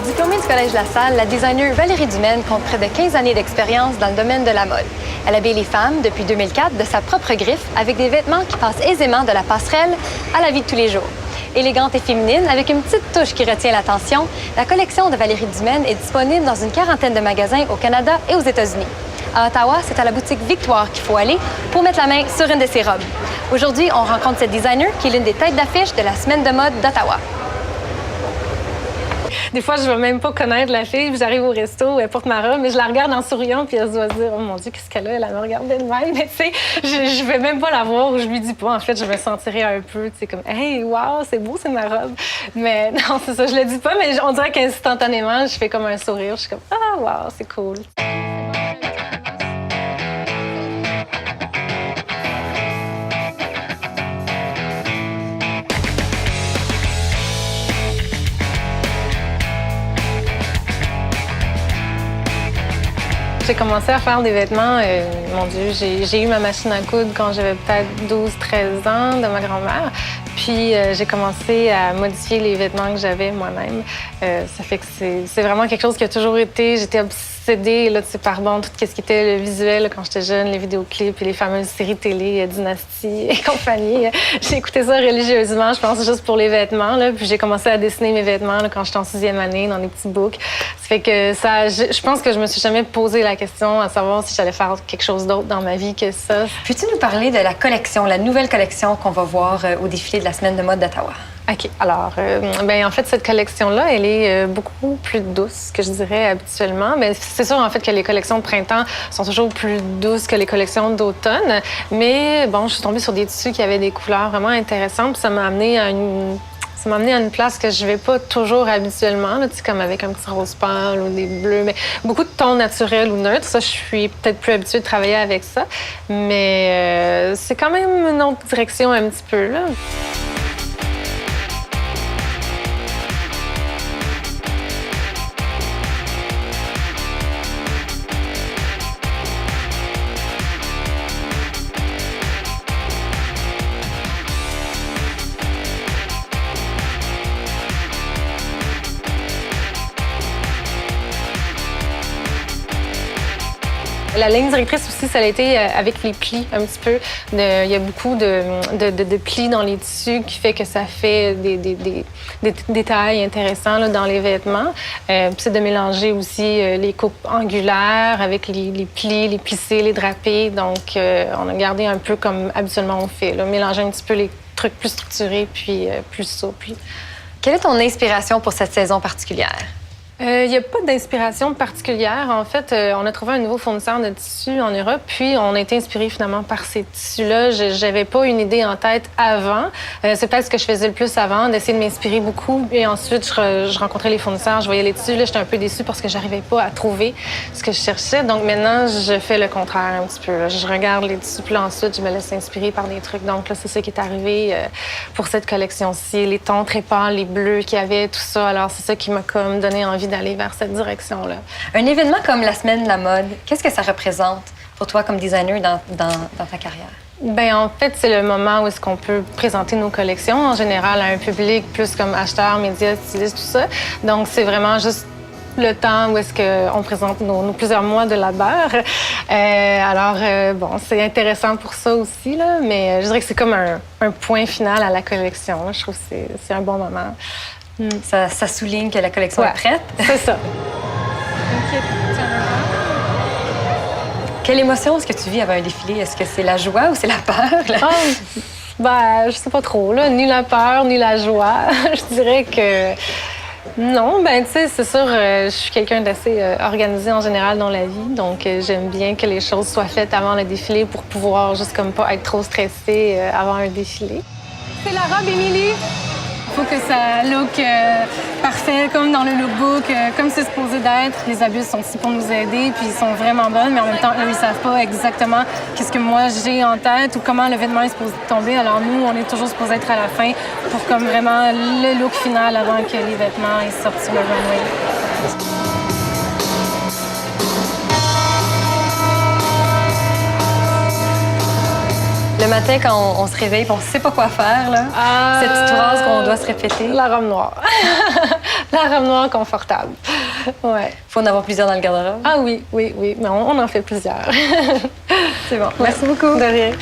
Diplômée du Collège La Salle, la designer Valérie Dumaine compte près de 15 années d'expérience dans le domaine de la mode. Elle habille les femmes depuis 2004 de sa propre griffe avec des vêtements qui passent aisément de la passerelle à la vie de tous les jours. Élégante et féminine, avec une petite touche qui retient l'attention, la collection de Valérie Dumaine est disponible dans une quarantaine de magasins au Canada et aux États-Unis. À Ottawa, c'est à la boutique Victoire qu'il faut aller pour mettre la main sur une de ses robes. Aujourd'hui, on rencontre cette designer qui est l'une des têtes d'affiche de la Semaine de mode d'Ottawa. Des fois, je ne vais même pas connaître la fille, puis j'arrive au resto, elle porte ma robe, mais je la regarde en souriant, puis elle se doit se dire « Oh mon Dieu, qu'est-ce qu'elle a? Elle me regardait de même. » Mais tu sais, je ne vais même pas la voir ou je lui dis pas. En fait, je me sentirais un peu, tu sais, comme « Hey, wow, c'est beau, c'est ma robe. » Mais non, c'est ça, je le dis pas, mais on dirait qu'instantanément, je fais comme un sourire. Je suis comme « Ah, wow, c'est cool. » J'ai commencé à faire des vêtements, mon Dieu, j'ai eu ma machine à coudre quand j'avais peut-être 12-13 ans de ma grand-mère. Puis j'ai commencé à modifier les vêtements que j'avais moi-même. Ça fait que c'est vraiment quelque chose qui a toujours été... J'étais obsédée là, par tout ce qui était le visuel là, quand j'étais jeune, les vidéoclips et les fameuses séries télé, Dynastie et compagnie. J'ai écouté ça religieusement, je pense, juste pour les vêtements. Là. Puis j'ai commencé à dessiner mes vêtements là, quand j'étais en 6e année, dans des petits books. Ça fait que ça, je pense que je me suis jamais posé la question à savoir si j'allais faire quelque chose d'autre dans ma vie que ça. Peux-tu nous parler de la collection, la nouvelle collection qu'on va voir au défilé de la Semaine de mode d'Ottawa? OK. Alors, en fait, cette collection-là, elle est beaucoup plus douce que je dirais habituellement. Mais c'est sûr, en fait, que les collections de printemps sont toujours plus douces que les collections d'automne. Mais bon, je suis tombée sur des tissus qui avaient des couleurs vraiment intéressantes. Puis ça m'a amené à une place que je vais pas toujours habituellement, là, comme avec un petit rose pâle ou des bleus, mais beaucoup de tons naturels ou neutres. Ça, je suis peut-être plus habituée de travailler avec ça. Mais c'est quand même une autre direction un petit peu, là. La ligne directrice aussi, ça a été avec les plis un petit peu. Il y a beaucoup de plis dans les tissus qui fait que ça fait des détails intéressants là, dans les vêtements. C'est de mélanger aussi les coupes angulaires avec les plis, les plissés, les drapés. Donc, on a gardé un peu comme habituellement on fait, là, mélanger un petit peu les trucs plus structurés puis plus souples. Quelle est ton inspiration pour cette saison particulière? Il n'y a pas d'inspiration particulière. En fait, on a trouvé un nouveau fournisseur de tissus en Europe, puis on a été inspiré finalement par ces tissus-là. J'avais pas une idée en tête avant. C'est peut-être ce que je faisais le plus avant, d'essayer de m'inspirer beaucoup. Et ensuite, je rencontrais les fournisseurs, je voyais les tissus. Là, j'étais un peu déçue parce que j'arrivais pas à trouver ce que je cherchais. Donc maintenant, je fais le contraire un petit peu. Là. Je regarde les tissus, puis là, ensuite, je me laisse inspirer par des trucs. Donc là, c'est ça qui est arrivé pour cette collection-ci. Les tons très pâles, les bleus qu'il y avait, tout ça. Alors, c'est ça qui m'a comme donné envie d'aller vers cette direction-là. Un événement comme la Semaine de la mode, qu'est-ce que ça représente pour toi comme designer dans ta carrière? Bien, en fait, c'est le moment où est-ce qu'on peut présenter nos collections, en général, à un public plus comme acheteur, médias, stylistes, tout ça. Donc, c'est vraiment juste le temps où est-ce qu'on présente nos plusieurs mois de labeur. Bon, c'est intéressant pour ça aussi, là, mais je dirais que c'est comme un point final à la collection. Je trouve que c'est un bon moment. Ça souligne que la collection est prête. C'est ça. Quelle émotion est-ce que tu vis avant un défilé? Est-ce que c'est la joie ou c'est la peur? Je sais pas trop, là. Ni la peur, ni la joie. Je dirais que... Non, tu sais, c'est sûr, je suis quelqu'un d'assez organisé en général dans la vie. Donc, j'aime bien que les choses soient faites avant le défilé pour pouvoir juste comme pas être trop stressée avant un défilé. C'est la robe, Émilie? Il faut que ça look parfait, comme dans le lookbook, comme c'est supposé d'être. Les abus sont ici pour nous aider, puis ils sont vraiment bonnes, mais en même temps, eux, ils savent pas exactement qu'est-ce que moi j'ai en tête ou comment le vêtement est supposé tomber. Alors nous, on est toujours supposé être à la fin pour comme vraiment le look final avant que les vêtements ils sortent sur le runway. Le matin, quand on se réveille et on ne sait pas quoi faire, là, cette petite phrase qu'on doit se répéter. La robe noire. La robe noire confortable. Ouais. Faut en avoir plusieurs dans le garde-robe. Ah oui, oui, oui. Mais on en fait plusieurs. C'est bon. Merci beaucoup. De rien.